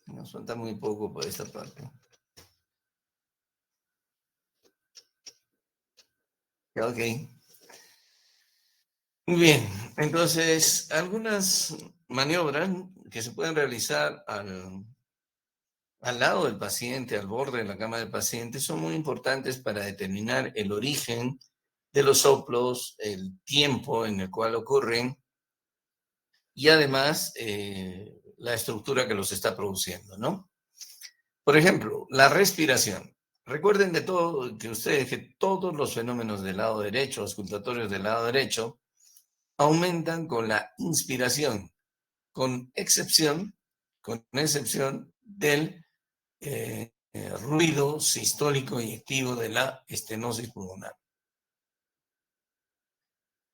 Nos falta muy poco por esta parte. Ok. Muy bien. Entonces, algunas maniobras que se pueden realizar al lado del paciente, al borde de la cama del paciente, son muy importantes para determinar el origen de los soplos, el tiempo en el cual ocurren y además la estructura que los está produciendo, ¿no? Por ejemplo, la respiración. Recuerden de todo que ustedes que todos los fenómenos del lado derecho, auscultatorios del lado derecho, aumentan con la inspiración, con excepción del ruido sistólico y activo de la estenosis pulmonar.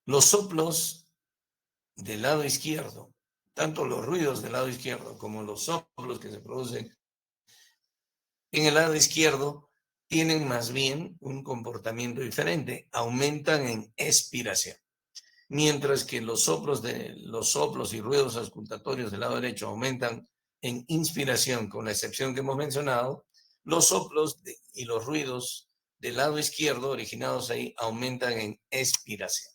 Los soplos del lado izquierdo, tanto los ruidos del lado izquierdo como los soplos que se producen en el lado izquierdo, tienen más bien un comportamiento diferente, aumentan en expiración. Mientras que los soplos y ruidos auscultatorios del lado derecho aumentan en inspiración, con la excepción que hemos mencionado, los soplos y los ruidos del lado izquierdo originados ahí aumentan en expiración.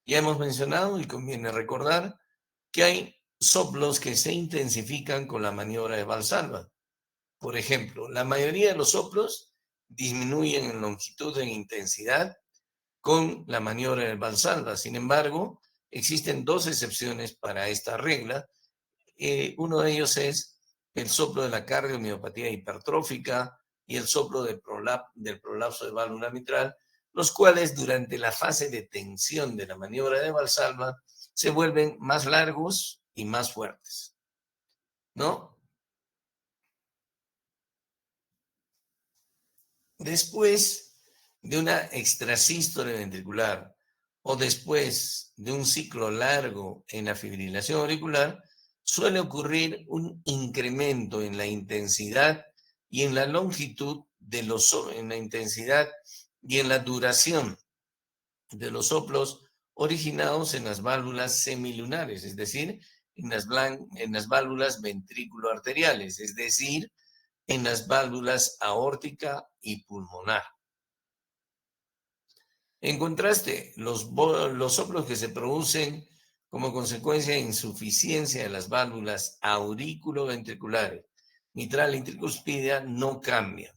Ya hemos mencionado y conviene recordar que hay soplos que se intensifican con la maniobra de Valsalva. Por ejemplo, la mayoría de los soplos disminuyen en longitud e intensidad con la maniobra de Valsalva. Sin embargo, existen dos excepciones para esta regla. Uno de ellos es el soplo de la cardiomiopatía hipertrófica y el soplo del prolapso de válvula mitral, los cuales durante la fase de tensión de la maniobra de Valsalva se vuelven más largos y más fuertes, ¿no? Después de una extrasístole ventricular o después de un ciclo largo en la fibrilación auricular, suele ocurrir un incremento en la intensidad y en la longitud de en la intensidad y en la duración de los soplos originados en las válvulas semilunares, es decir, en las válvulas ventrículo-arteriales, es decir, en las válvulas aórtica y pulmonar. En contraste, los soplos que se producen como consecuencia de insuficiencia de las válvulas aurículo-ventriculares, mitral y tricuspidia no cambian,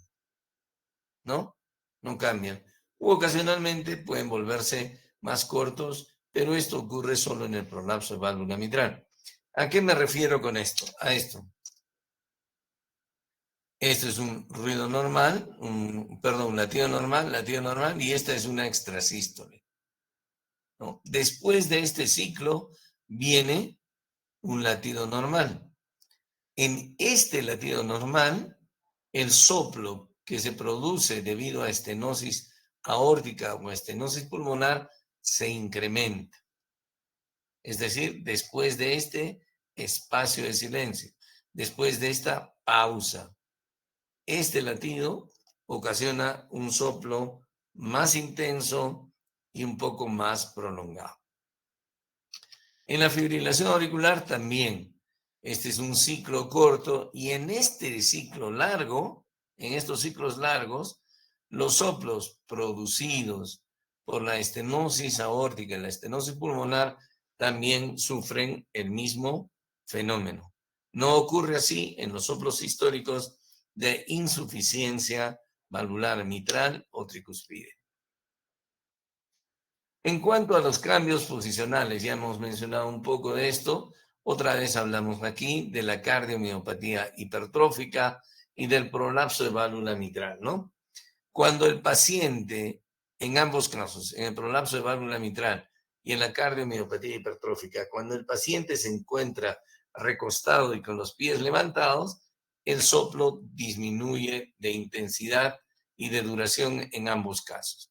¿no? No cambian. U ocasionalmente pueden volverse más cortos, pero esto ocurre solo en el prolapso de válvula mitral. ¿A qué me refiero con esto? A esto. Esto es un ruido normal, un latido normal, y esta es una extrasístole, ¿no? Después de este ciclo viene un latido normal. En este latido normal, el soplo que se produce debido a estenosis aórtica o estenosis pulmonar se incrementa. Es decir, después de este espacio de silencio, después de esta pausa, este latido ocasiona un soplo más intenso y un poco más prolongado. En la fibrilación auricular también. Este es un ciclo corto y en este ciclo largo, en estos ciclos largos, los soplos producidos por la estenosis aórtica y la estenosis pulmonar también sufren el mismo fenómeno. No ocurre así en los soplos históricos de insuficiencia valvular mitral o tricuspide. En cuanto a los cambios posicionales, ya hemos mencionado un poco de esto. Otra vez hablamos aquí de la cardiomiopatía hipertrófica y del prolapso de válvula mitral, ¿no? Cuando el paciente, en ambos casos, en el prolapso de válvula mitral y en la cardiomiopatía hipertrófica, cuando el paciente se encuentra recostado y con los pies levantados, el soplo disminuye de intensidad y de duración en ambos casos.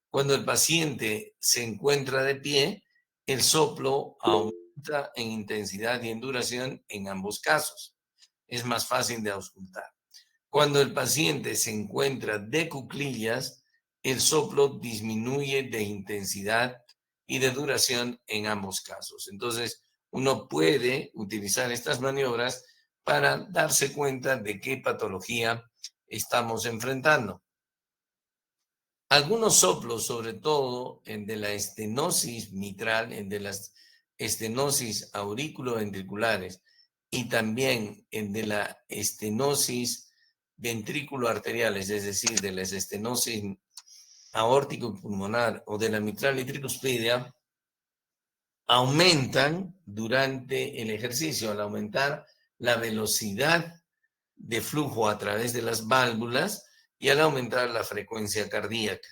Cuando el paciente se encuentra de pie, el soplo aumenta en intensidad y en duración en ambos casos. Es más fácil de auscultar. Cuando el paciente se encuentra de cuclillas, el soplo disminuye de intensidad y de duración en ambos casos. Entonces, uno puede utilizar estas maniobras para darse cuenta de qué patología estamos enfrentando. Algunos soplos, sobre todo el de la estenosis mitral, el de las estenosis auriculoventriculares y también el de la estenosis ventrículo-arteriales, es decir, de la estenosis aórtico-pulmonar o de la mitral y tricuspidia, aumentan durante el ejercicio al aumentar la velocidad de flujo a través de las válvulas y al aumentar la frecuencia cardíaca.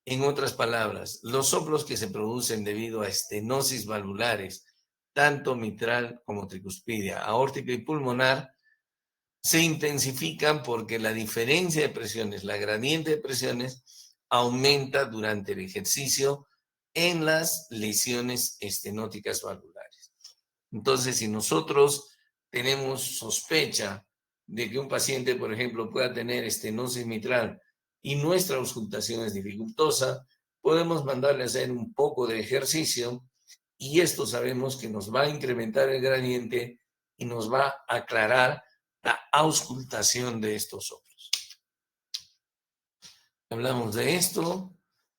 En otras palabras, los soplos que se producen debido a estenosis valvulares, tanto mitral como tricuspidia, aórtica y pulmonar, se intensifican porque la diferencia de presiones, la gradiente de presiones, aumenta durante el ejercicio en las lesiones estenóticas valvulares. Entonces, si nosotros tenemos sospecha de que un paciente, por ejemplo, pueda tener estenosis mitral y nuestra auscultación es dificultosa, podemos mandarle a hacer un poco de ejercicio y esto sabemos que nos va a incrementar el gradiente y nos va a aclarar la auscultación de estos soplos. Hablamos de esto.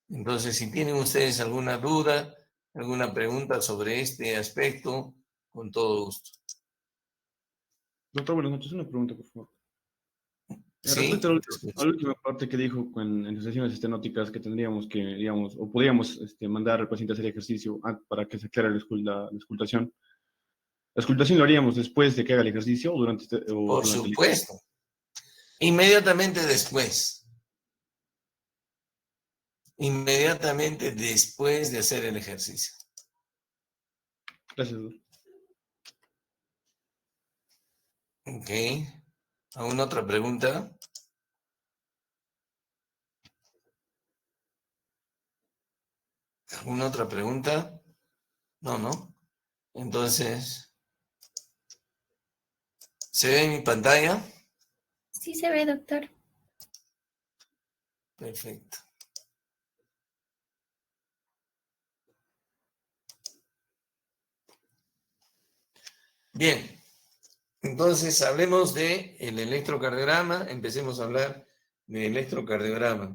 Entonces, si tienen ustedes alguna duda, alguna pregunta sobre este aspecto, con todo gusto. Doctor, buenas noches. Una pregunta, por favor. Sí, Respecto a la última parte que dijo en las sesiones estenóticas que tendríamos que, digamos, o podríamos mandar al paciente a hacer ejercicio para que se aclare la auscultación. ¿La auscultación lo haríamos después de que haga el ejercicio o durante, por durante el supuesto. Inmediatamente después. Inmediatamente después de hacer el ejercicio. Gracias, doctor. Ok. ¿Alguna otra pregunta? ¿Alguna otra pregunta? No, ¿no? Entonces, ¿se ve en mi pantalla? Sí se ve, doctor. Perfecto. Bien. Entonces, hablemos del electrocardiograma. Empecemos a hablar del electrocardiograma.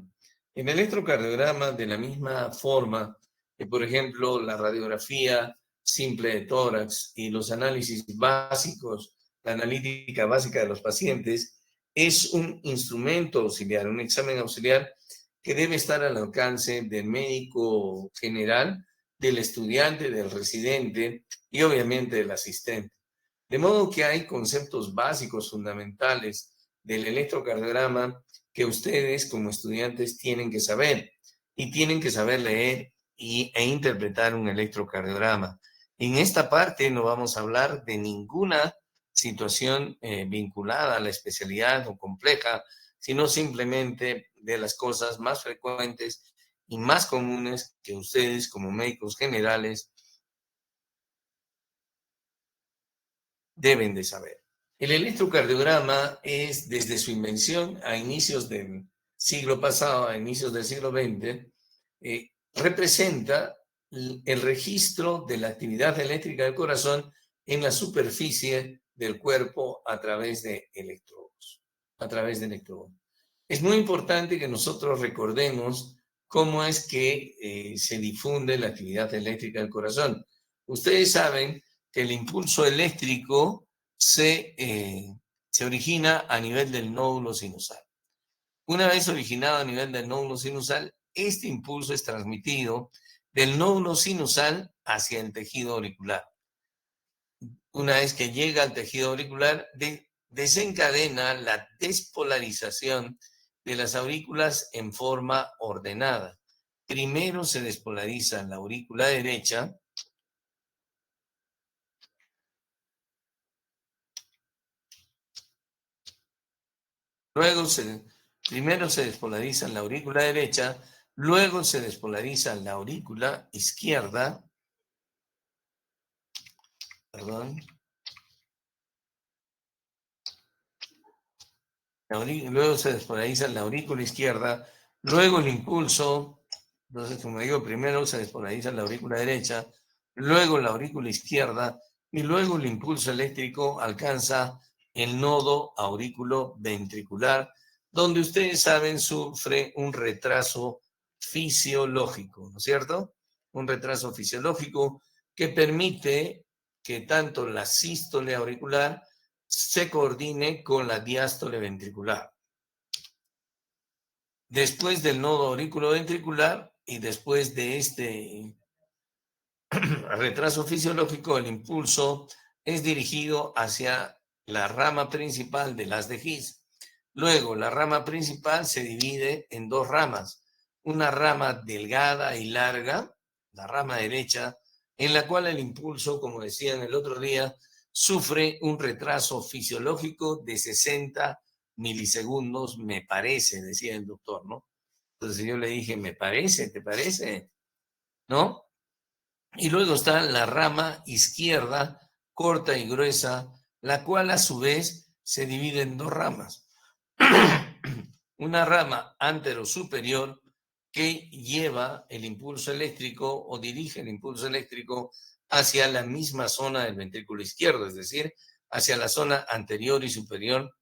En el electrocardiograma, de la misma forma que, por ejemplo, la radiografía simple de tórax y los análisis básicos, la analítica básica de los pacientes, es un instrumento auxiliar, un examen auxiliar que debe estar al alcance del médico general, del estudiante, del residente y obviamente del asistente. De modo que hay conceptos básicos fundamentales del electrocardiograma que ustedes como estudiantes tienen que saber y tienen que saber leer e interpretar un electrocardiograma. En esta parte no vamos a hablar de ninguna situación vinculada a la especialidad o compleja, sino simplemente de las cosas más frecuentes y más comunes que ustedes como médicos generales deben de saber. El electrocardiograma es, desde su invención a inicios del siglo pasado, a inicios del siglo XX, representa el registro de la actividad eléctrica del corazón en la superficie del cuerpo a través de electrodos. Es muy importante que nosotros recordemos cómo es que se difunde la actividad eléctrica del corazón. Ustedes saben que el impulso eléctrico se origina a nivel del nódulo sinusal. Una vez originado a nivel del nódulo sinusal, este impulso es transmitido del nódulo sinusal hacia el tejido auricular. Una vez que llega al tejido auricular, desencadena la despolarización de las aurículas en forma ordenada. Primero se despolariza la aurícula derecha, primero se despolariza la aurícula derecha, luego se despolariza la aurícula izquierda, luego se despolariza la aurícula izquierda, luego el impulso, entonces como digo, primero se despolariza la aurícula derecha, luego la aurícula izquierda y luego el impulso eléctrico alcanza el nodo auriculoventricular, donde ustedes saben sufre un retraso fisiológico, ¿no es cierto? Un retraso fisiológico que permite que tanto la sístole auricular se coordine con la diástole ventricular. Después del nodo auriculoventricular y después de este retraso fisiológico, el impulso es dirigido hacia la rama principal del haz de His. Luego, la rama principal se divide en dos ramas. Una rama delgada y larga, la rama derecha, en la cual el impulso, como decían el otro día, sufre un retraso fisiológico de 60 milisegundos, me parece, decía el doctor, ¿no? Entonces yo le dije, me parece, ¿te parece? ¿No? Y luego está la rama izquierda, corta y gruesa, la cual a su vez se divide en dos ramas. Una rama antero-superior que lleva el impulso eléctrico o dirige el impulso eléctrico hacia la misma zona del ventrículo izquierdo, es decir, hacia la zona anterior y superior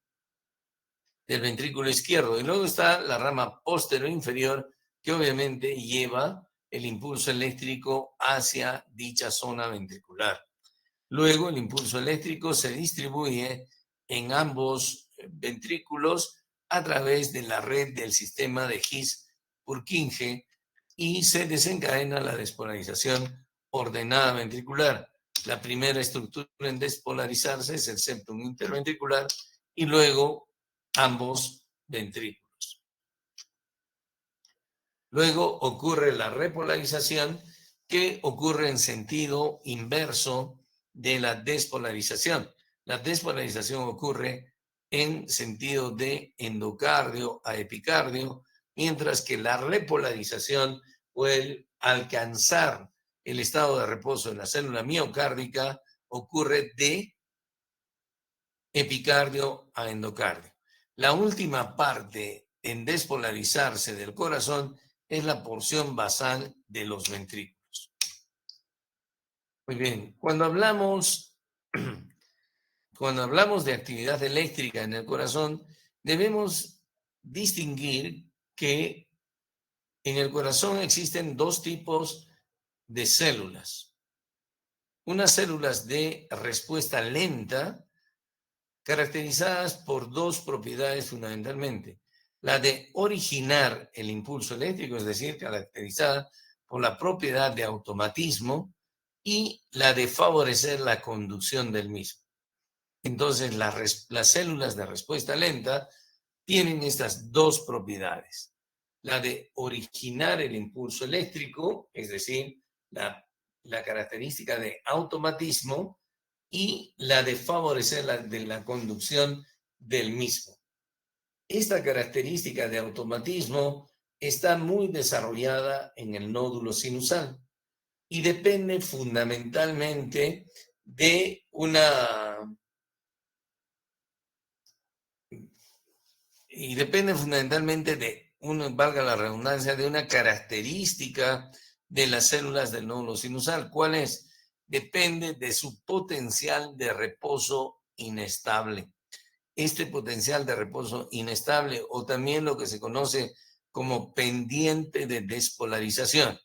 del ventrículo izquierdo. Y luego está la rama posterior-inferior que obviamente lleva el impulso eléctrico hacia dicha zona ventricular. Luego el impulso eléctrico se distribuye en ambos ventrículos a través de la red del sistema de His-Purkinje y se desencadena la despolarización ordenada ventricular. La primera estructura en despolarizarse es el septum interventricular y luego ambos ventrículos. Luego ocurre la repolarización, que ocurre en sentido inverso de la despolarización. La despolarización ocurre en sentido de endocardio a epicardio, mientras que la repolarización o el alcanzar el estado de reposo en la célula miocárdica ocurre de epicardio a endocardio. La última parte en despolarizarse del corazón es la porción basal de los ventrículos. Muy bien, cuando hablamos de actividad eléctrica en el corazón, debemos distinguir que en el corazón existen dos tipos de células. Unas células de respuesta lenta, caracterizadas por dos propiedades fundamentalmente. La de originar el impulso eléctrico, es decir, caracterizada por la propiedad de automatismo, y la de favorecer la conducción del mismo. Entonces, las células de respuesta lenta tienen estas dos propiedades. La de originar el impulso eléctrico, es decir, la característica de automatismo, y la de favorecer la conducción del mismo. Esta característica de automatismo está muy desarrollada en el nódulo sinusal y depende fundamentalmente de valga la redundancia, de una característica de las células del nódulo sinusal. ¿Cuál es? Depende de su potencial de reposo inestable. Este potencial de reposo inestable, o también lo que se conoce como pendiente de despolarización.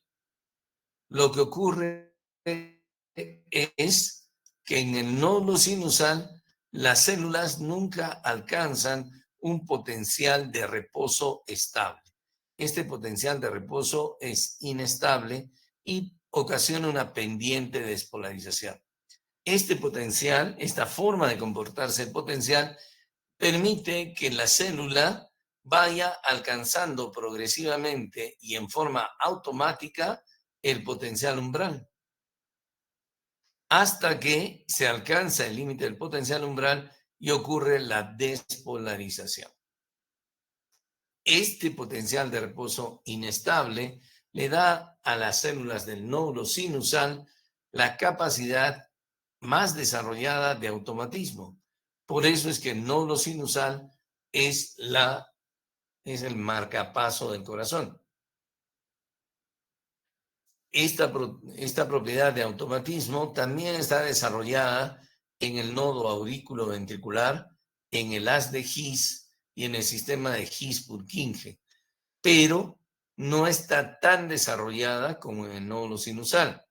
Lo que ocurre es que en el nódulo sinusal las células nunca alcanzan un potencial de reposo estable. Este potencial de reposo es inestable y ocasiona una pendiente de despolarización. Este potencial, esta forma de comportarse el potencial, permite que la célula vaya alcanzando progresivamente y en forma automática el potencial umbral, hasta que se alcanza el límite del potencial umbral y ocurre la despolarización. Este potencial de reposo inestable le da a las células del nódulo sinusal la capacidad más desarrollada de automatismo. Por eso es que el nódulo sinusal es el marcapaso del corazón. Esta propiedad de automatismo también está desarrollada en el nodo auriculoventricular, en el haz de His y en el sistema de His-Purkinje, pero no está tan desarrollada como en el nódulo sinusal.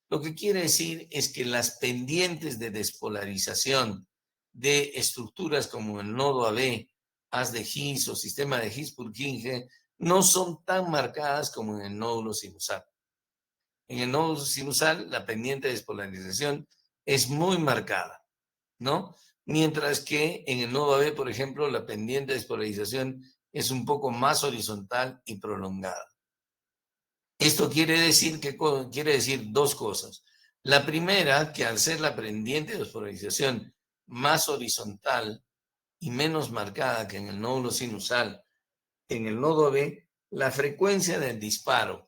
Lo que quiere decir es que las pendientes de despolarización de estructuras como el nodo AB, haz de His o sistema de His-Purkinje no son tan marcadas como en el nódulo sinusal. En el nódulo sinusal la pendiente de despolarización es muy marcada, ¿no? Mientras que en el nodo AB, por ejemplo, la pendiente de despolarización es un poco más horizontal y prolongada. Esto quiere decir dos cosas. La primera, que al ser la pendiente de despolarización más horizontal y menos marcada que en el nódulo sinusal, en el nodo AB, la frecuencia del disparo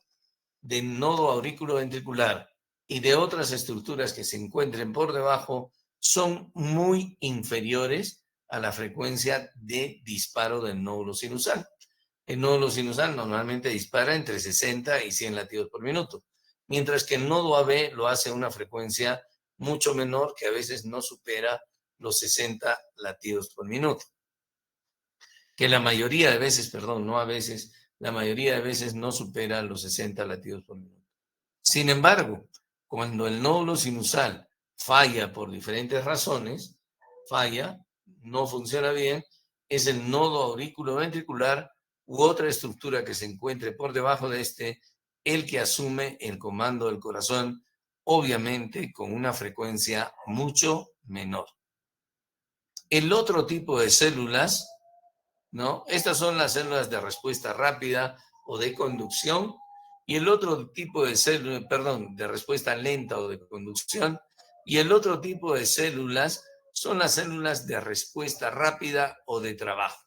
del nodo auriculoventricular y de otras estructuras que se encuentren por debajo son muy inferiores a la frecuencia de disparo del nódulo sinusal. El nódulo sinusal normalmente dispara entre 60 y 100 latidos por minuto, mientras que el nodo AB lo hace a una frecuencia mucho menor que a veces no supera los 60 latidos por minuto. Que la mayoría de veces, perdón, no a veces, la mayoría de veces no supera los 60 latidos por minuto. Sin embargo, cuando el nódulo sinusal falla por diferentes razones, no funciona bien, es el nodo auriculoventricular u otra estructura que se encuentre por debajo de este el que asume el comando del corazón, obviamente con una frecuencia mucho menor. El otro tipo de células, ¿no? Estas son las células de respuesta rápida o de conducción, y el otro tipo de células, de respuesta lenta o de conducción, y el otro tipo de células son las células de respuesta rápida o de trabajo.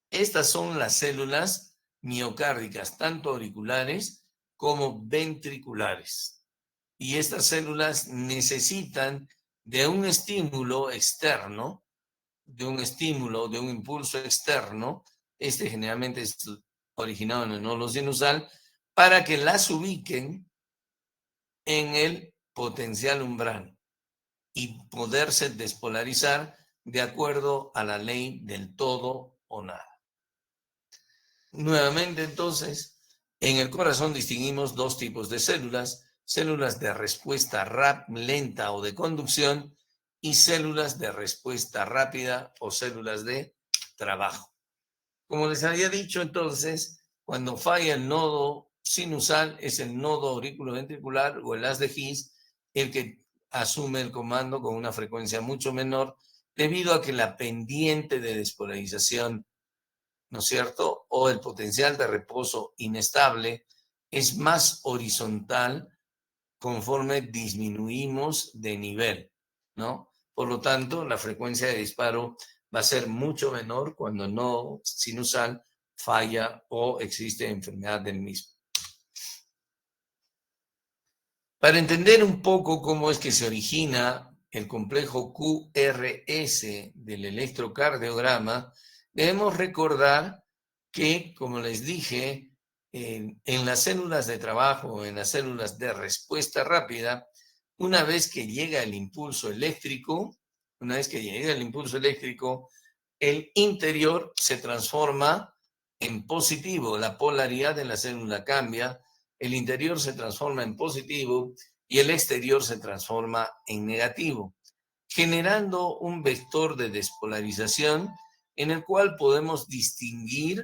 Estas son las células miocárdicas, tanto auriculares como ventriculares. Y estas células necesitan de un estímulo externo, de un impulso externo, generalmente es originado en el nódulo sinusal, para que las ubiquen en el potencial umbral y poderse despolarizar de acuerdo a la ley del todo o nada. Nuevamente, entonces, en el corazón distinguimos dos tipos de células: células de respuesta lenta o de conducción y células de respuesta rápida o células de trabajo. Como les había dicho, entonces, cuando falla el nodo sinusal, es el nodo auriculoventricular o el haz de His el que asume el comando con una frecuencia mucho menor, debido a que la pendiente de despolarización, ¿no es cierto?, o el potencial de reposo inestable es más horizontal conforme disminuimos de nivel, ¿no? Por lo tanto, la frecuencia de disparo va a ser mucho menor cuando el nodo sinusal falla o existe enfermedad del mismo. Para entender un poco cómo es que se origina el complejo QRS del electrocardiograma, debemos recordar que, como les dije, en las células de trabajo, en las células de respuesta rápida, una vez que llega el impulso eléctrico, el interior se transforma en positivo, la polaridad de la célula cambia, el interior se transforma en positivo y el exterior se transforma en negativo, generando un vector de despolarización en el cual podemos distinguir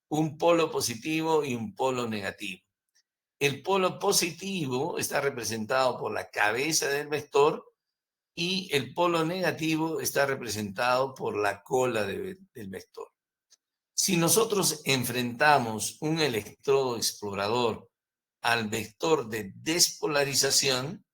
un polo positivo y un polo negativo. El polo positivo está representado por la cabeza del vector y el polo negativo está representado por la cola del vector. Si nosotros enfrentamos un electrodo explorador al vector de despolarización,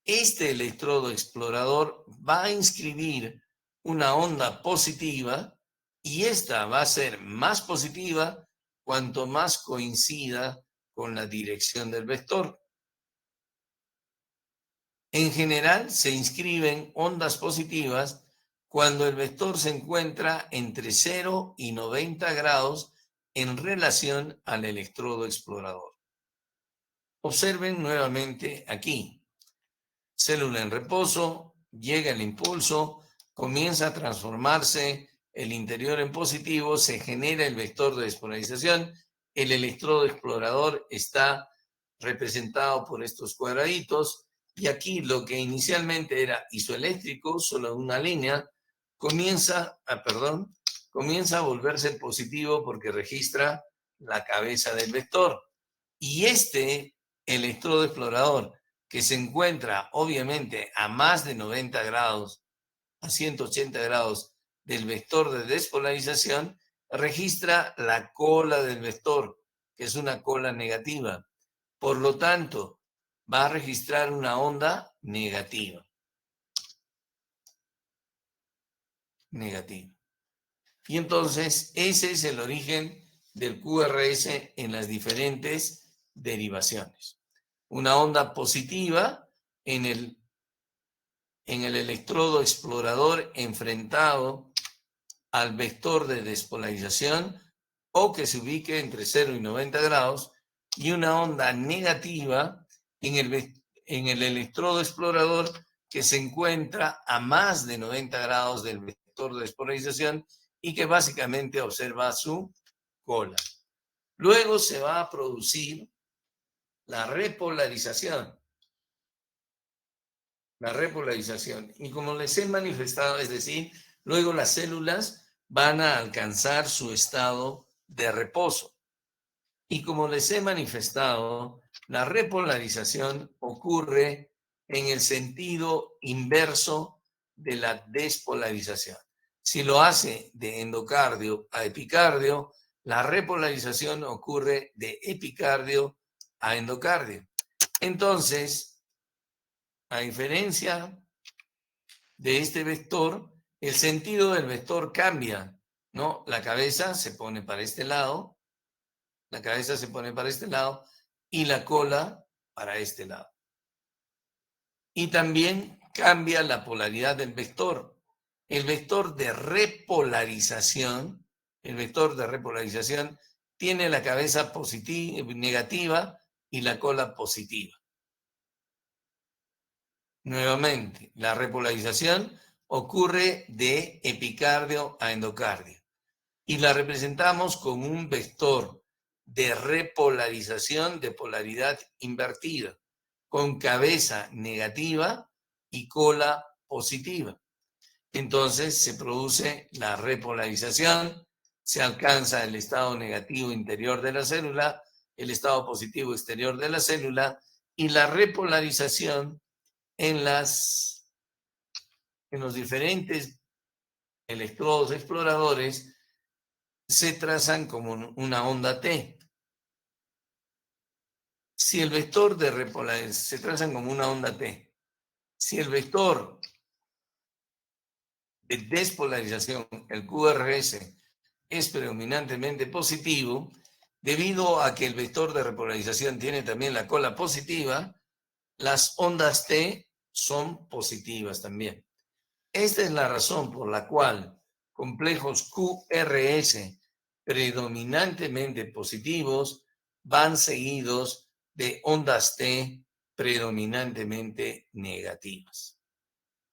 este electrodo explorador va a inscribir una onda positiva y esta va a ser más positiva cuanto más coincida con la dirección del vector. En general, se inscriben ondas positivas cuando el vector se encuentra entre 0 y 90 grados en relación al electrodo explorador. Observen nuevamente aquí. Célula en reposo, llega el impulso, comienza a transformarse el interior en positivo, se genera el vector de despolarización, el electrodo explorador está representado por estos cuadraditos, y aquí lo que inicialmente era isoeléctrico, solo una línea, comienza a volverse positivo porque registra la cabeza del vector. Y este electrodo explorador, que se encuentra obviamente a más de 90 grados, a 180 grados del vector de despolarización, registra la cola del vector, que es una cola negativa. Por lo tanto, va a registrar una onda negativa. Y entonces, ese es el origen del QRS en las diferentes derivaciones. Una onda positiva en el electrodo explorador enfrentado al vector de despolarización o que se ubique entre 0 y 90 grados, y una onda negativa en el electrodo explorador que se encuentra a más de 90 grados del vector de despolarización y que básicamente observa su cola. Luego se va a producir la repolarización. Y como les he manifestado, es decir, luego las células van a alcanzar su estado de reposo. Y como les he manifestado, la repolarización ocurre en el sentido inverso de la despolarización. Si lo hace de endocardio a epicardio, la repolarización ocurre de epicardio a endocardio. Entonces, a diferencia de este vector, el sentido del vector cambia, ¿no? La cabeza se pone para este lado, y la cola para este lado. Y también cambia la polaridad del vector. El vector de repolarización tiene la cabeza negativa y la cola positiva. Nuevamente, la repolarización ocurre de epicardio a endocardio y la representamos con un vector de repolarización de polaridad invertida, con cabeza negativa y cola positiva. Entonces se produce la repolarización, se alcanza el estado negativo interior de la célula, el estado positivo exterior de la célula, y la repolarización en los diferentes electrodos exploradores se trazan como una onda T. Si el vector de repolarización se trazan como una onda T, si el vector de despolarización, el QRS, es predominantemente positivo, debido a que el vector de repolarización tiene también la cola positiva, las ondas T son positivas también. Esta es la razón por la cual complejos QRS predominantemente positivos van seguidos de ondas T predominantemente negativas.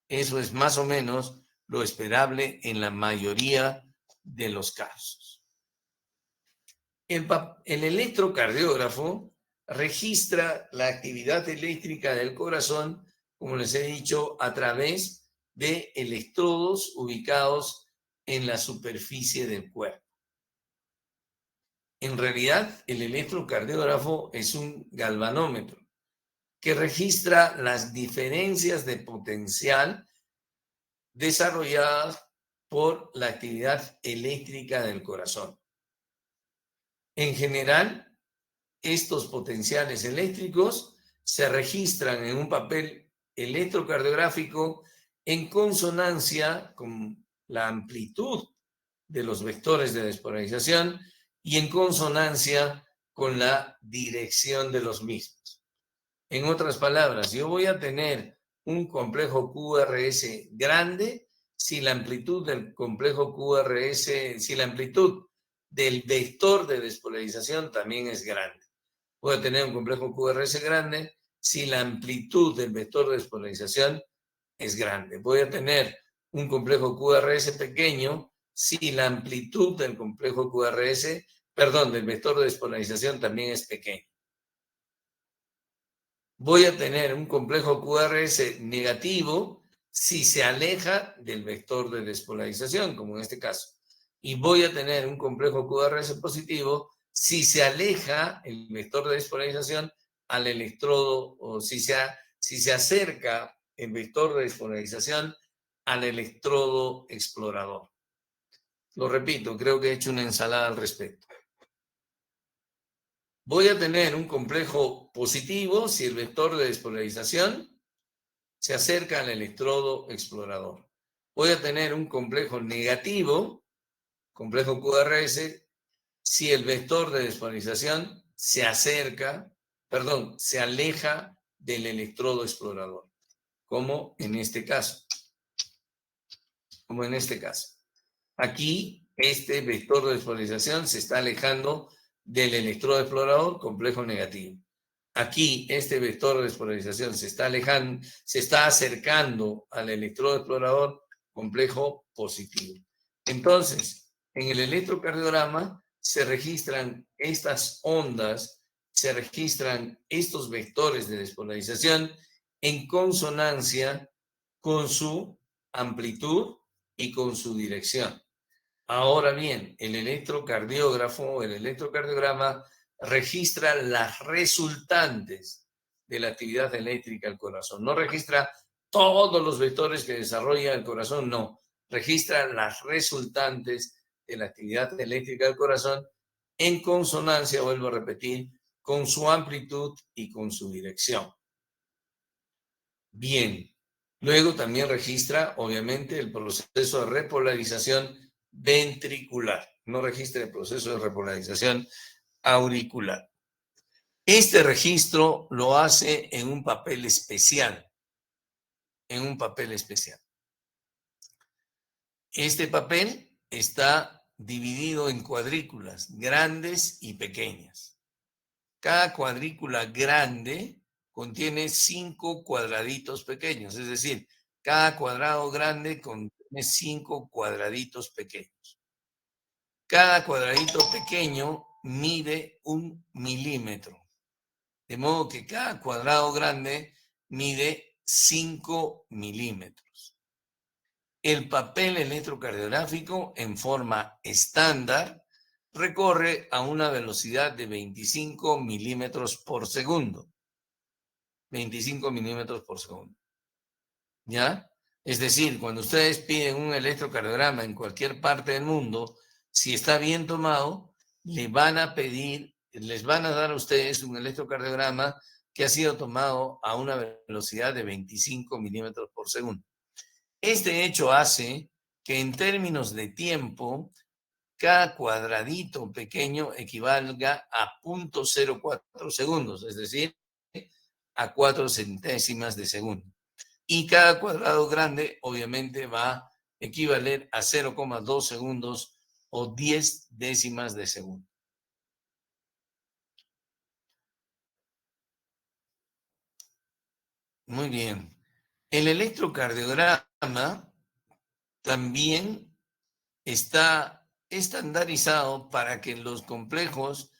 Eso es más o menos lo esperable en la mayoría de los casos. El electrocardiógrafo registra la actividad eléctrica del corazón, como les he dicho, a través de electrodos ubicados en la superficie del cuerpo. En realidad, el electrocardiógrafo es un galvanómetro que registra las diferencias de potencial desarrolladas por la actividad eléctrica del corazón. En general, estos potenciales eléctricos se registran en un papel electrocardiográfico en consonancia con la amplitud de los vectores de despolarización y en consonancia con la dirección de los mismos. En otras palabras, yo voy a tener un complejo QRS grande si la amplitud del complejo QRS, si la amplitud del vector de despolarización también es grande. Voy a tener un complejo QRS grande si la amplitud del vector de despolarización es grande. Voy a tener un complejo QRS pequeño si la amplitud del complejo QRS, perdón, del vector de despolarización también es pequeño. Voy a tener un complejo QRS negativo si se aleja del vector de despolarización, como en este caso. Y voy a tener un complejo QRS positivo si se aleja el vector de despolarización al electrodo, o si se acerca el vector de despolarización al electrodo explorador. Lo repito, creo que he hecho una ensalada al respecto. Voy a tener un complejo positivo si el vector de despolarización se acerca al electrodo explorador. Voy a tener un complejo negativo, complejo QRS, si el vector de despolarización se aleja del electrodo explorador, como en este caso. Aquí, este vector de despolarización se está alejando del electrodo explorador, complejo negativo. Aquí, este vector de despolarización se está acercando al electrodo explorador, complejo positivo. Entonces, en el electrocardiograma se registran estas ondas, se registran estos vectores de despolarización en consonancia con su amplitud y con su dirección. Ahora bien, el electrocardiógrafo, el electrocardiograma, registra las resultantes de la actividad eléctrica del corazón. No registra todos los vectores que desarrolla el corazón, no. Registra las resultantes de la actividad eléctrica del corazón en consonancia, vuelvo a repetir, con su amplitud y con su dirección. Bien. Luego también registra, obviamente, el proceso de repolarización ventricular. No registra el proceso de repolarización auricular. Este registro lo hace en un papel especial. Este papel está dividido en cuadrículas grandes y pequeñas. Cada cuadrícula grande contiene 5 cuadraditos pequeños, es decir, cada cuadrado grande contiene 5 cuadraditos pequeños. Cada cuadradito pequeño mide 1 milímetro. De modo que cada cuadrado grande mide 5 milímetros. El papel electrocardiográfico en forma estándar recorre a una velocidad de 25 milímetros por segundo. 25 milímetros por segundo. ¿Ya? Es decir, cuando ustedes piden un electrocardiograma en cualquier parte del mundo, si está bien tomado, les van a dar a ustedes un electrocardiograma que ha sido tomado a una velocidad de 25 milímetros por segundo. Este hecho hace que en términos de tiempo, cada cuadradito pequeño equivalga a 0.04 segundos, es decir, a 4 centésimas de segundo. Y cada cuadrado grande obviamente va a equivaler a 0,2 segundos o 10 décimas de segundo. Muy bien. El electrocardiograma también está estandarizado para que los complejos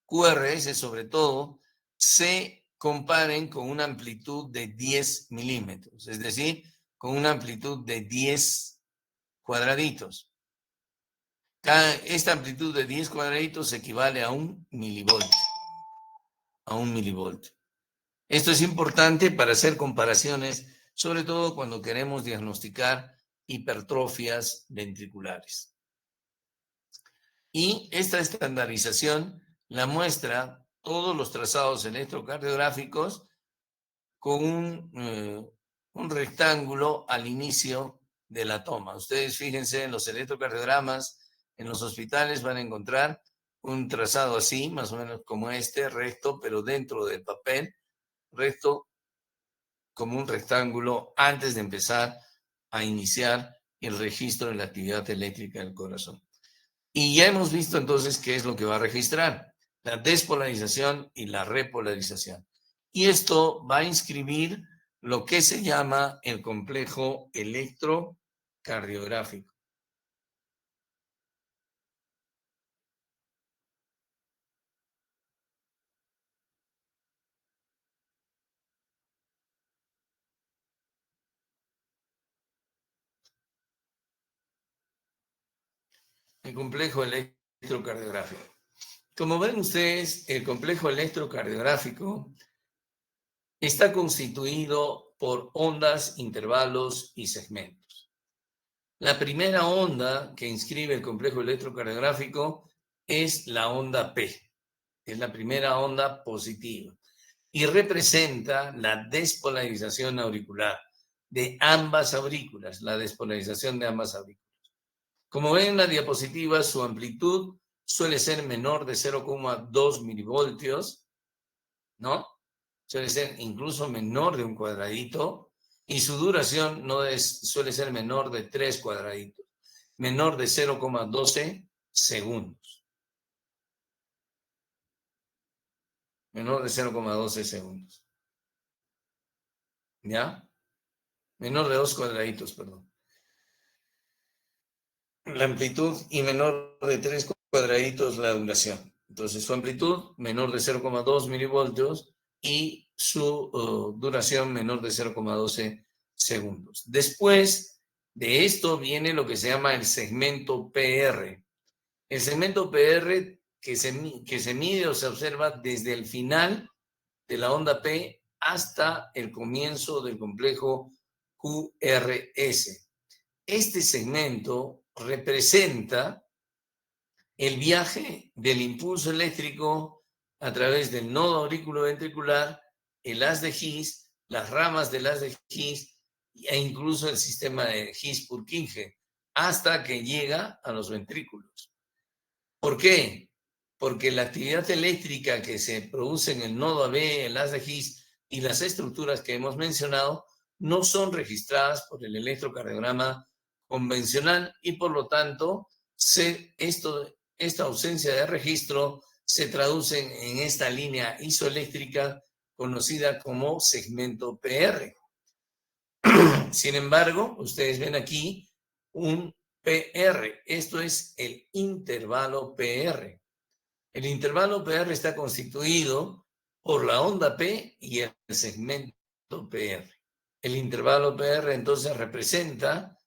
QRS, sobre todo, se comparen con una amplitud de 10 milímetros, es decir, con una amplitud de 10 cuadraditos. Esta amplitud de 10 cuadraditos equivale a 1 milivoltio. Esto es importante para hacer comparaciones, sobre todo cuando queremos diagnosticar hipertrofias ventriculares. Y esta estandarización la muestra todos los trazados electrocardiográficos con un rectángulo al inicio de la toma. Ustedes fíjense en los electrocardiogramas en los hospitales van a encontrar un trazado así, más o menos como este, recto, pero dentro del papel, recto como un rectángulo antes de empezar a iniciar el registro de la actividad eléctrica del corazón. Y ya hemos visto entonces qué es lo que va a registrar, la despolarización y la repolarización. Y esto va a inscribir lo que se llama el complejo electrocardiográfico. electrocardiográfico. El complejo electrocardiográfico. Como ven ustedes, el complejo electrocardiográfico está constituido por ondas, intervalos y segmentos. La primera onda que inscribe el complejo electrocardiográfico es la onda P. Es la primera onda positiva y representa la despolarización auricular de ambas aurículas, la despolarización de ambas aurículas. Como ven en la diapositiva, su amplitud suele ser menor de 0,2 milivoltios, ¿no? Suele ser incluso menor de un cuadradito y su duración suele ser menor de 3 cuadraditos, menor de 0,12 segundos. Menor de 0,12 segundos. ¿Ya? Menor de 2 cuadraditos, perdón. La amplitud y menor de 3 cuadraditos la duración. Entonces, su amplitud menor de 0,2 milivoltios y su duración menor de 0,12 segundos. Después de esto viene lo que se llama el segmento PR. El segmento PR que se mide o se observa desde el final de la onda P hasta el comienzo del complejo QRS. Este segmento representa el viaje del impulso eléctrico a través del nodo auriculoventricular, el haz de His, las ramas del haz de His e incluso el sistema de His-Purkinje, hasta que llega a los ventrículos. ¿Por qué? Porque la actividad eléctrica que se produce en el nodo AB, el haz de His y las estructuras que hemos mencionado no son registradas por el electrocardiograma convencional y por lo tanto esta ausencia de registro se traduce en esta línea isoeléctrica conocida como segmento PR. Sin embargo, ustedes ven aquí un PR, esto es el intervalo PR. El intervalo PR está constituido por la onda P y el segmento PR. El intervalo PR entonces representa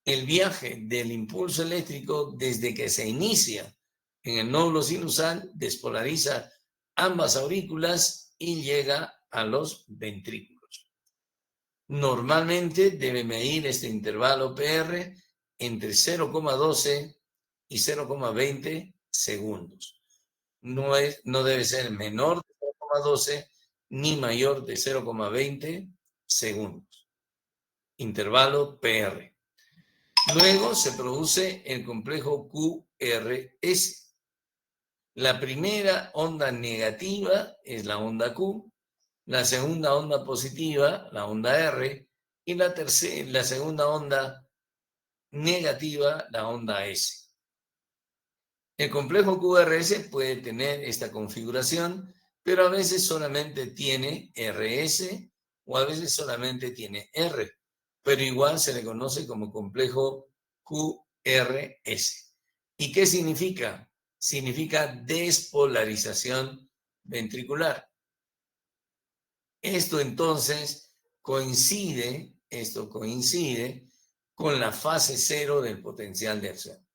el viaje del impulso eléctrico desde que se inicia en el nódulo sinusal, despolariza ambas aurículas y llega a los ventrículos. Normalmente debe medir este intervalo PR entre 0,12 y 0,20 segundos. No debe ser menor de 0,12 ni mayor de 0,20 segundos. Intervalo PR. Luego se produce el complejo QRS. La primera onda negativa es la onda Q, la segunda onda positiva, la onda R, y la segunda onda negativa, la onda S. El complejo QRS puede tener esta configuración, pero a veces solamente tiene RS o a veces solamente tiene R, pero igual se le conoce como complejo QRS. ¿Y qué significa? Significa despolarización ventricular. Esto entonces coincide con la fase cero del potencial de acción.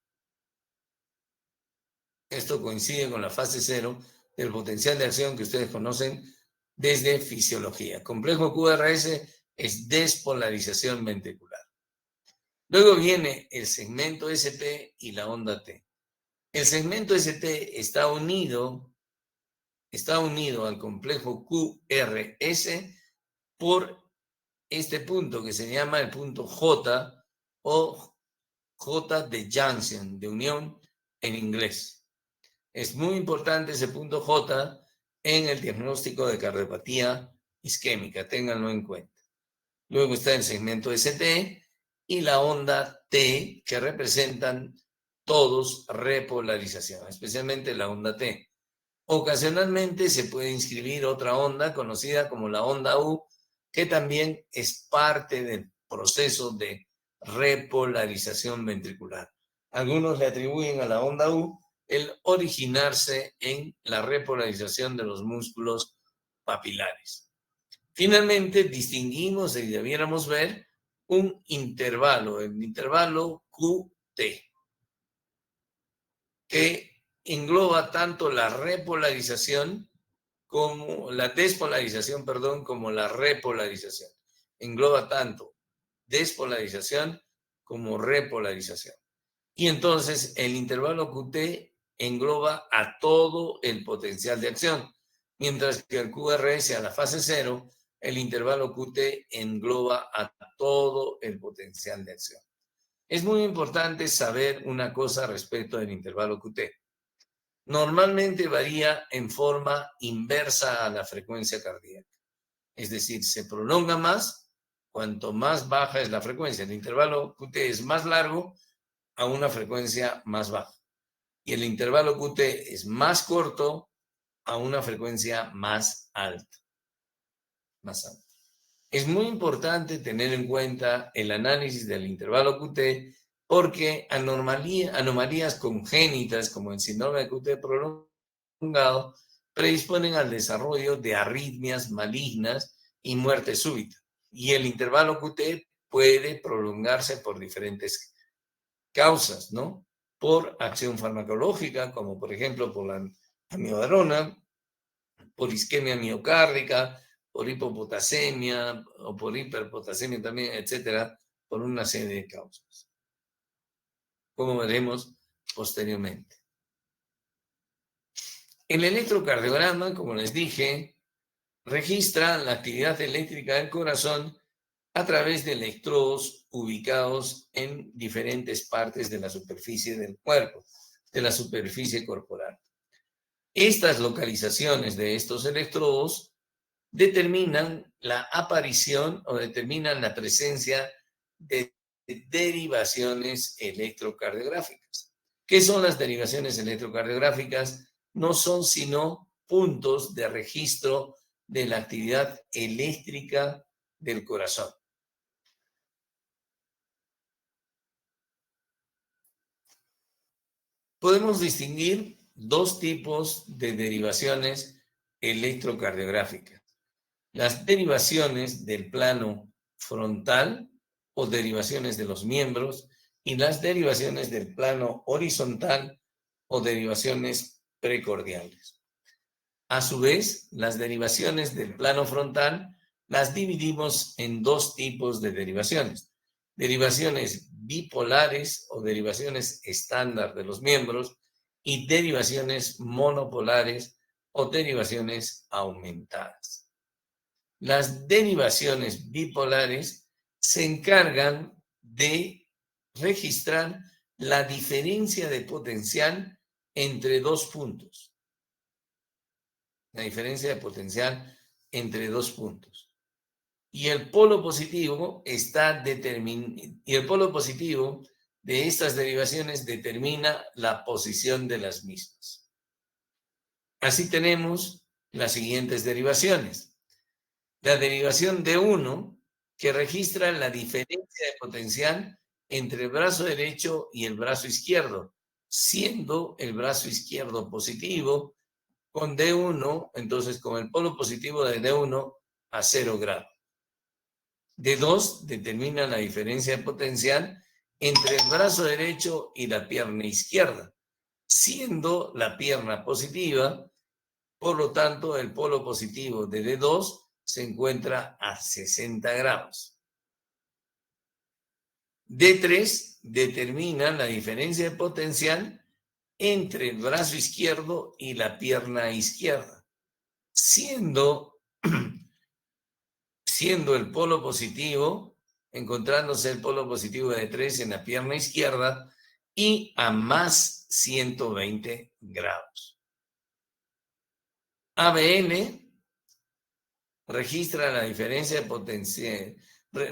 Esto coincide con la fase cero del potencial de acción que ustedes conocen desde fisiología. Complejo QRS es despolarización ventricular. Luego viene el segmento ST y la onda T. El segmento ST está unido al complejo QRS por este punto que se llama el punto J o J de junction, de unión en inglés. Es muy importante ese punto J en el diagnóstico de cardiopatía isquémica, ténganlo en cuenta. Luego está el segmento ST y la onda T, que representan todos repolarización, especialmente la onda T. Ocasionalmente se puede inscribir otra onda conocida como la onda U, que también es parte del proceso de repolarización ventricular. Algunos le atribuyen a la onda U el originarse en la repolarización de los músculos papilares. Finalmente, distinguimos y debiéramos ver un intervalo, el intervalo QT, que engloba tanto la repolarización como la despolarización, como la repolarización. Engloba tanto despolarización como repolarización. Y entonces el intervalo QT engloba a todo el potencial de acción, mientras que el QRS a la fase 0, el intervalo QT engloba a todo el potencial de acción. Es muy importante saber una cosa respecto del intervalo QT. Normalmente varía en forma inversa a la frecuencia cardíaca. Es decir, se prolonga más cuanto más baja es la frecuencia. El intervalo QT es más largo a una frecuencia más baja. Y el intervalo QT es más corto a una frecuencia más alta. Es muy importante tener en cuenta el análisis del intervalo QT porque anomalías congénitas como el síndrome de QT prolongado predisponen al desarrollo de arritmias malignas y muerte súbita. Y el intervalo QT puede prolongarse por diferentes causas, ¿no? Por acción farmacológica, como por ejemplo por la amiodarona, por isquemia miocárdica, por hipopotasemia o por hiperpotasemia también, etcétera, por una serie de causas, como veremos posteriormente. El electrocardiograma, como les dije, registra la actividad eléctrica del corazón a través de electrodos ubicados en diferentes partes de la superficie del cuerpo, de la superficie corporal. Estas localizaciones de estos electrodos determinan la aparición o determinan la presencia de derivaciones electrocardiográficas. ¿Qué son las derivaciones electrocardiográficas? No son sino puntos de registro de la actividad eléctrica del corazón. Podemos distinguir dos tipos de derivaciones electrocardiográficas. Las derivaciones del plano frontal o derivaciones de los miembros y las derivaciones del plano horizontal o derivaciones precordiales. A su vez, las derivaciones del plano frontal las dividimos en dos tipos de derivaciones. Derivaciones bipolares o derivaciones estándar de los miembros y derivaciones monopolares o derivaciones aumentadas. Las derivaciones bipolares se encargan de registrar la diferencia de potencial entre dos puntos. La diferencia de potencial entre dos puntos. Y el polo positivo de estas derivaciones determina la posición de las mismas. Así tenemos las siguientes derivaciones. La derivación D1, que registra la diferencia de potencial entre el brazo derecho y el brazo izquierdo, siendo el brazo izquierdo positivo con D1, entonces con el polo positivo de D1 a 0 grados. D2 determina la diferencia de potencial entre el brazo derecho y la pierna izquierda, siendo la pierna positiva, por lo tanto el polo positivo de D2 se encuentra a 60 grados. D3 determina la diferencia de potencial entre el brazo izquierdo y la pierna izquierda, siendo el polo positivo, encontrándose el polo positivo de D3 en la pierna izquierda y a más 120 grados. ABN registra la diferencia de potencial,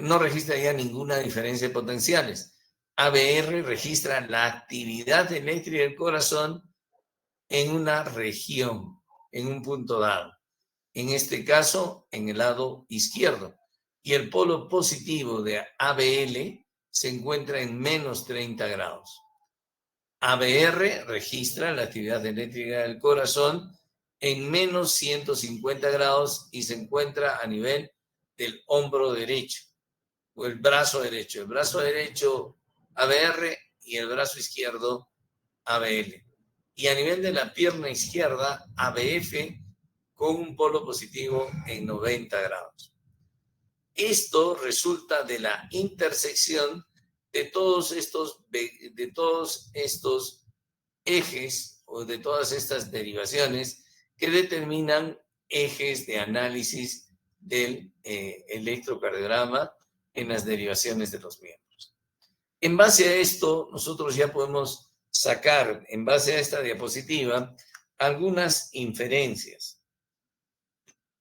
no registra ya ninguna diferencia de potenciales. ABR registra la actividad eléctrica del corazón en una región, en un punto dado. En este caso, en el lado izquierdo. Y el polo positivo de ABL se encuentra en menos 30 grados. ABR registra la actividad eléctrica del corazón en menos 150 grados y se encuentra a nivel del hombro derecho o el brazo derecho. El brazo derecho ABR y el brazo izquierdo ABL. Y a nivel de la pierna izquierda ABF con un polo positivo en 90 grados. Esto resulta de la intersección de todos estos ejes o de todas estas derivaciones que determinan ejes de análisis del electrocardiograma en las derivaciones de los miembros. En base a esto, nosotros ya podemos sacar, en base a esta diapositiva, algunas inferencias.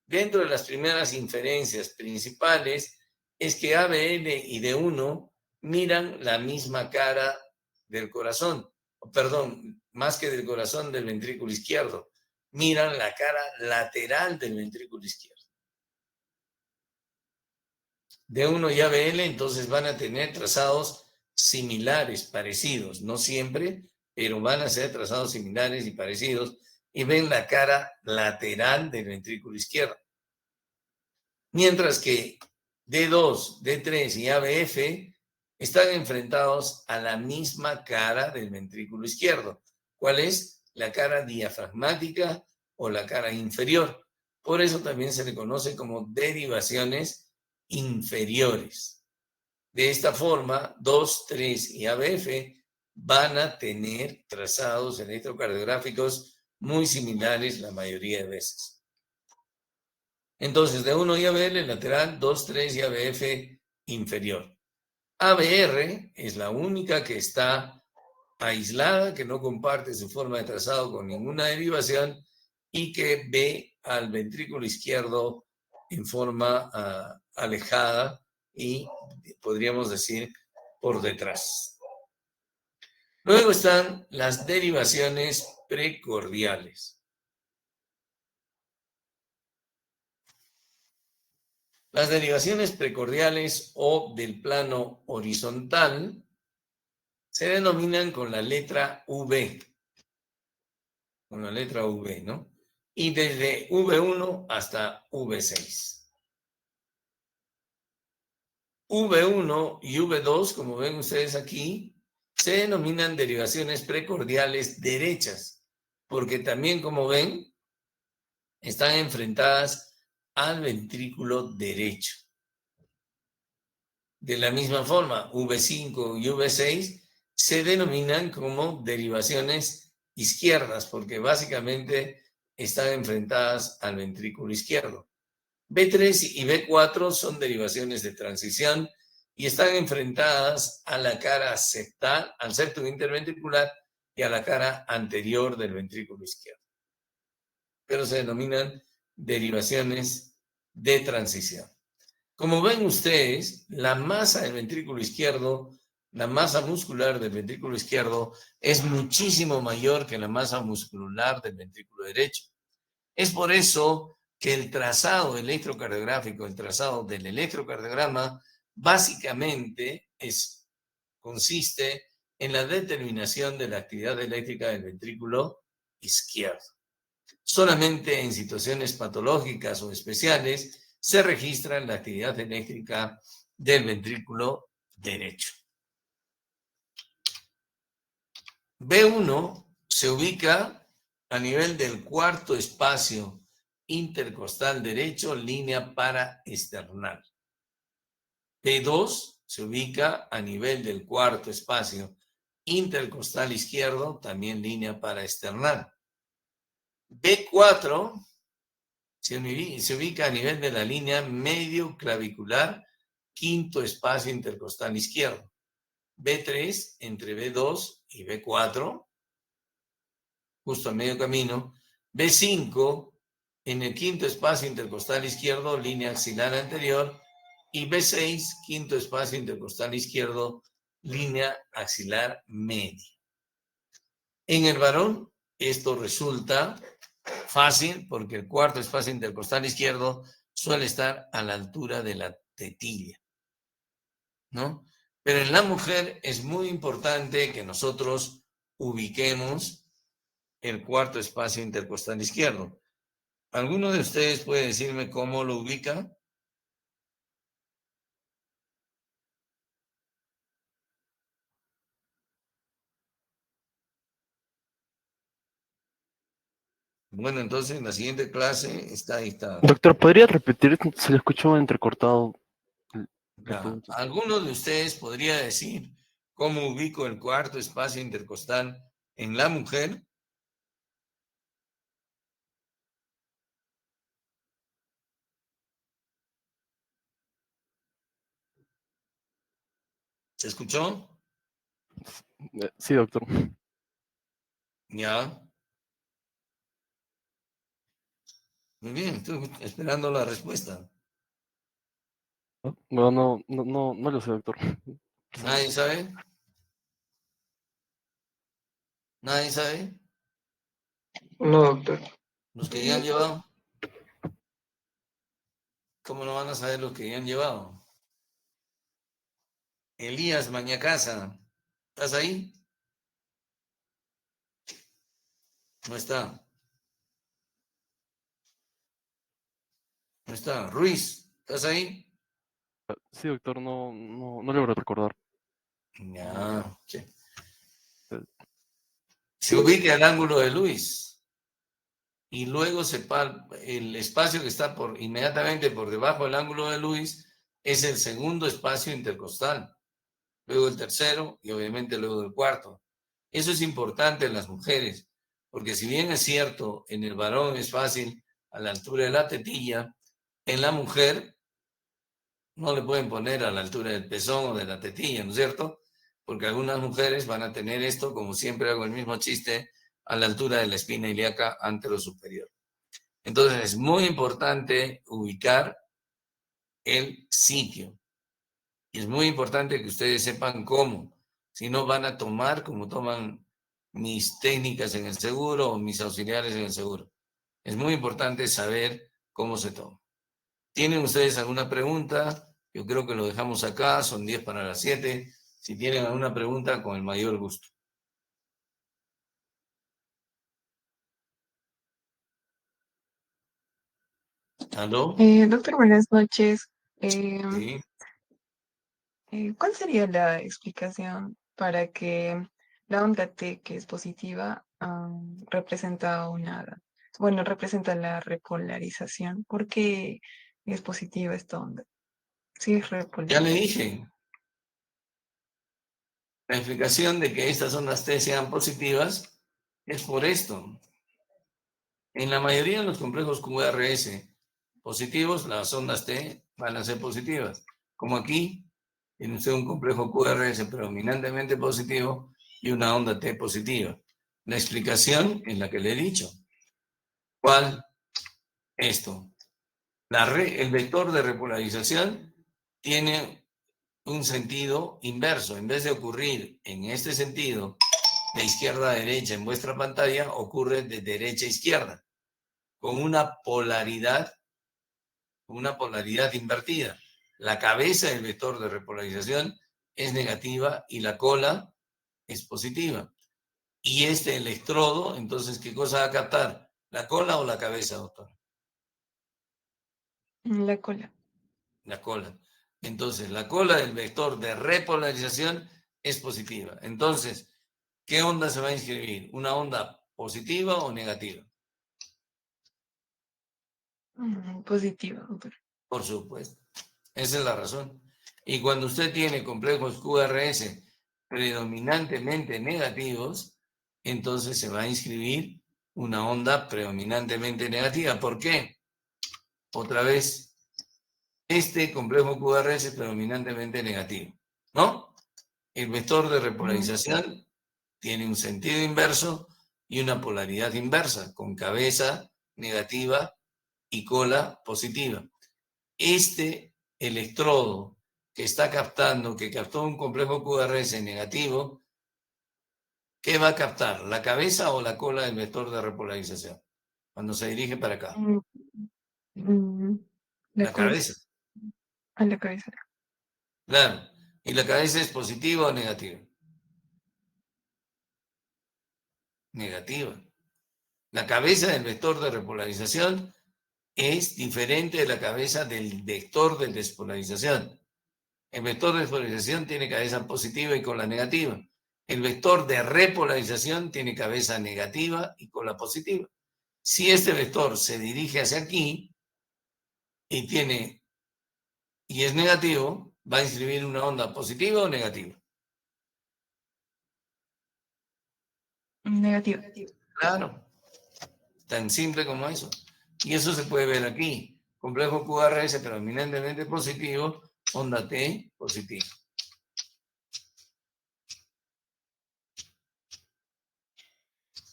Dentro de las primeras inferencias principales es que ABL y D1 miran la misma cara del corazón, perdón, más que del corazón, del ventrículo izquierdo, miran la cara lateral del ventrículo izquierdo. D1 y ABL entonces van a tener trazados similares, parecidos, no siempre, pero van a ser trazados similares y parecidos y ven la cara lateral del ventrículo izquierdo. Mientras que D2, D3 y ABF están enfrentados a la misma cara del ventrículo izquierdo. ¿Cuál es? La cara diafragmática o la cara inferior. Por eso también se le conoce como derivaciones inferiores. De esta forma, 2, 3 y ABF van a tener trazados electrocardiográficos muy similares la mayoría de veces. Entonces, D1 y ABL lateral, 2, 3 y ABF inferior. ABR es la única que está aislada, que no comparte su forma de trazado con ninguna derivación y que ve al ventrículo izquierdo en forma alejada y podríamos decir por detrás. Luego están las derivaciones precordiales. Las derivaciones precordiales o del plano horizontal se denominan con la letra V. Con la letra V, ¿no? Y desde V1 hasta V6. V1 y V2, como ven ustedes aquí, se denominan derivaciones precordiales derechas, porque también, como ven, están enfrentadas al ventrículo derecho. De la misma forma, V5 y V6 se denominan como derivaciones izquierdas, porque básicamente están enfrentadas al ventrículo izquierdo. B3 y B4 son derivaciones de transición y están enfrentadas a la cara septal, al septum interventricular y a la cara anterior del ventrículo izquierdo. Pero se denominan derivaciones de transición. Como ven ustedes, la masa del ventrículo izquierdo, la masa muscular del ventrículo izquierdo es muchísimo mayor que la masa muscular del ventrículo derecho. Es por eso que el trazado electrocardiográfico, el trazado del electrocardiograma, básicamente consiste en la determinación de la actividad eléctrica del ventrículo izquierdo. Solamente en situaciones patológicas o especiales se registra la actividad eléctrica del ventrículo derecho. B1 se ubica a nivel del cuarto espacio intercostal derecho, línea paraesternal. B2 se ubica a nivel del cuarto espacio intercostal izquierdo, también línea paraesternal. B4 se ubica a nivel de la línea medio clavicular, quinto espacio intercostal izquierdo. B3 entre B2 y B4, justo a medio camino. B5 en el quinto espacio intercostal izquierdo, línea axilar anterior. Y B6, quinto espacio intercostal izquierdo, línea axilar media. En el varón, esto resulta fácil porque el cuarto espacio intercostal izquierdo suele estar a la altura de la tetilla, ¿no? Pero en la mujer es muy importante que nosotros ubiquemos el cuarto espacio intercostal izquierdo. ¿Alguno de ustedes puede decirme cómo lo ubica? Bueno, entonces en la siguiente clase está ahí. Está. Doctor, ¿podría repetir? Se le escuchó entrecortado la Ya. pregunta. ¿Alguno de ustedes podría decir cómo ubico el cuarto espacio intercostal en la mujer? ¿Se escuchó? Sí, doctor. Ya. Muy bien, estoy esperando la respuesta. No, no lo sé, doctor. ¿Nadie sabe? ¿Nadie sabe? No, doctor. ¿Los que ya han llevado? ¿Cómo no van a saber los que ya han llevado? Elías Mañacasa, ¿estás ahí? No está. No está. Ruiz, ¿estás ahí? Sí, doctor, no logro recordar. Ya. Sí. Eh, Se ubica al ángulo de Luis y luego el espacio que está inmediatamente por debajo del ángulo de Luis es el segundo espacio intercostal, luego el tercero y obviamente luego el cuarto. Eso es importante en las mujeres, porque si bien es cierto, en el varón es fácil a la altura de la tetilla, en la mujer no le pueden poner a la altura del pezón o de la tetilla, ¿no es cierto? Porque algunas mujeres van a tener esto, como siempre hago el mismo chiste, a la altura de la espina ilíaca superior. Entonces es muy importante ubicar el sitio. Y es muy importante que ustedes sepan cómo. Si no, van a tomar como toman mis técnicas en el seguro o mis auxiliares en el seguro. Es muy importante saber cómo se toma. ¿Tienen ustedes alguna pregunta? Yo creo que lo dejamos acá, son 10 para las 7. Si tienen alguna pregunta, con el mayor gusto. ¿Aló? Doctor, buenas noches. Sí. ¿Cuál sería la explicación para que la onda T, que es positiva, representa la repolarización? ¿Por qué es positiva esta onda? Sí, es Ya le repolarización. dije, la explicación de que estas ondas T sean positivas es por esto. En la mayoría de los complejos QRS positivos, las ondas T van a ser positivas. Como aquí, tiene usted un complejo QRS predominantemente positivo y una onda T positiva. La explicación es la que le he dicho. ¿Cuál? Esto. El vector de repolarización tiene un sentido inverso. En vez de ocurrir en este sentido, de izquierda a derecha en vuestra pantalla, ocurre de derecha a izquierda, con una polaridad invertida. La cabeza del vector de repolarización es negativa y la cola es positiva. Y este electrodo, entonces, ¿qué cosa va a captar? ¿La cola o la cabeza, doctor? La cola. La cola. Entonces, la cola del vector de repolarización es positiva. Entonces, ¿qué onda se va a inscribir? ¿Una onda positiva o negativa? Positiva, doctor. Por supuesto. Esa es la razón. Y cuando usted tiene complejos QRS predominantemente negativos, entonces se va a inscribir una onda predominantemente negativa. ¿Por qué? Otra vez, este complejo QRS es predominantemente negativo, ¿no? El vector de repolarización tiene un sentido inverso y una polaridad inversa, con cabeza negativa y cola positiva. Este electrodo que está captando, que captó un complejo QRS negativo, ¿qué va a captar? ¿La cabeza o la cola del vector de repolarización? Cuando se dirige para acá. Mm, mm, La La cola. cabeza. A la cabeza. Claro. ¿Y la cabeza es positiva o negativa? Negativa. La cabeza del vector de repolarización es diferente de la cabeza del vector de despolarización. El vector de despolarización tiene cabeza positiva y cola negativa. El vector de repolarización tiene cabeza negativa y cola positiva. Si este vector se dirige hacia aquí y es negativo, va a inscribir una onda positiva o negativa. Negativo. Claro, tan simple como eso. Y eso se puede ver aquí. Complejo QRS predominantemente positivo, onda T positiva.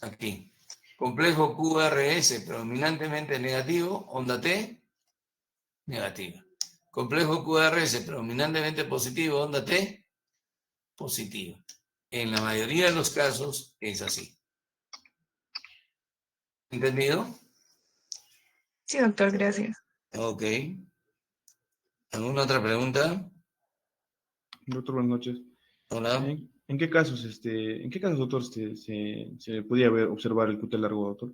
Aquí. Complejo QRS predominantemente negativo, onda T negativa. Complejo QRS predominantemente positivo, onda T positiva. En la mayoría de los casos es así. ¿Entendido? Sí, doctor, gracias. Ok. ¿Alguna otra pregunta? Doctor, buenas noches. Hola. ¿En qué casos, doctor, se podía observar el QT largo, doctor?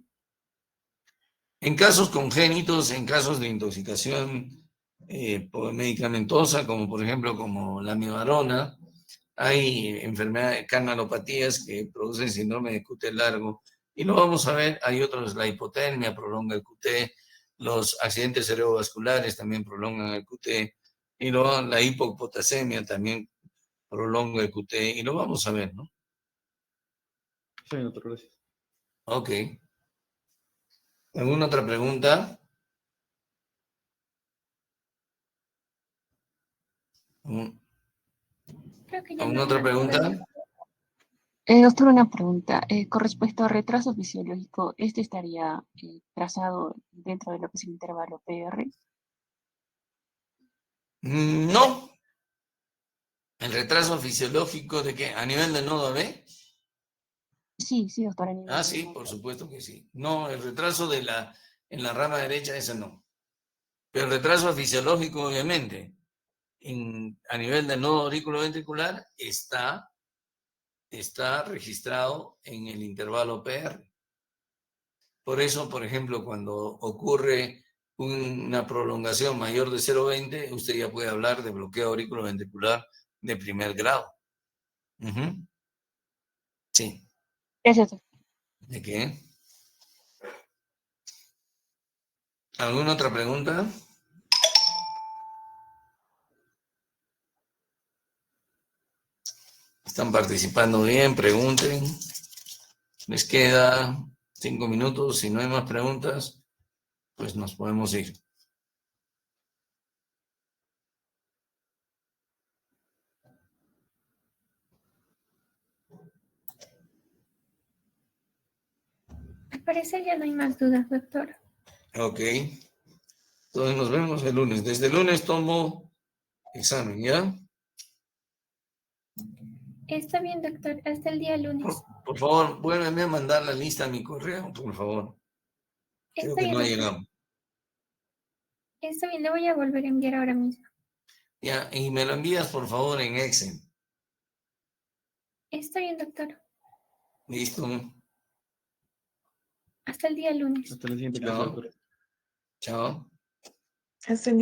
En casos congénitos, en casos de intoxicación medicamentosa, como por ejemplo como la amibarona, hay enfermedades, carnalopatías que producen síndrome de QT largo. Y lo vamos a ver, hay otros, la hipotermia prolonga el QT, los accidentes cerebrovasculares también prolongan el QT, y luego la hipopotasemia también prolonga el QT, y lo vamos a ver, ¿no? Sí, doctor, gracias. Ok. ¿Alguna otra pregunta? Creo que ya ¿Alguna no hay otra más dudas. pregunta? Doctor, una pregunta. Con respecto al retraso fisiológico, ¿este estaría trazado dentro de lo que es el intervalo PR? No. ¿El retraso fisiológico de qué? ¿A nivel del nodo B? Sí, sí, doctor. A nivel Ah, de sí, por supuesto que sí. No, el retraso en la rama derecha, ese no. Pero el retraso fisiológico, obviamente, a nivel del nodo auriculoventricular está registrado en el intervalo PR. Por eso, por ejemplo, cuando ocurre una prolongación mayor de 0,20, usted ya puede hablar de bloqueo auriculoventricular de primer grado. Sí. Gracias, doctor. ¿De qué? ¿Alguna otra pregunta? Están participando bien, pregunten. Les queda 5 minutos. Si no hay más preguntas, pues nos podemos ir. Al parecer ya no hay más dudas, doctor. Ok. Entonces nos vemos el lunes. Desde el lunes tomo examen, ¿ya? Está bien, doctor. Hasta el día lunes. Por favor, vuélveme a mandar la lista a mi correo, por favor. Creo Está que bien, no ha doctor. llegado. Está bien, le voy a volver a enviar ahora mismo. Ya, y me lo envías, por favor, en Excel. Está bien, doctor. Listo. Hasta el día lunes. Hasta la siguiente clase, Chao. doctor. Chao. Hasta el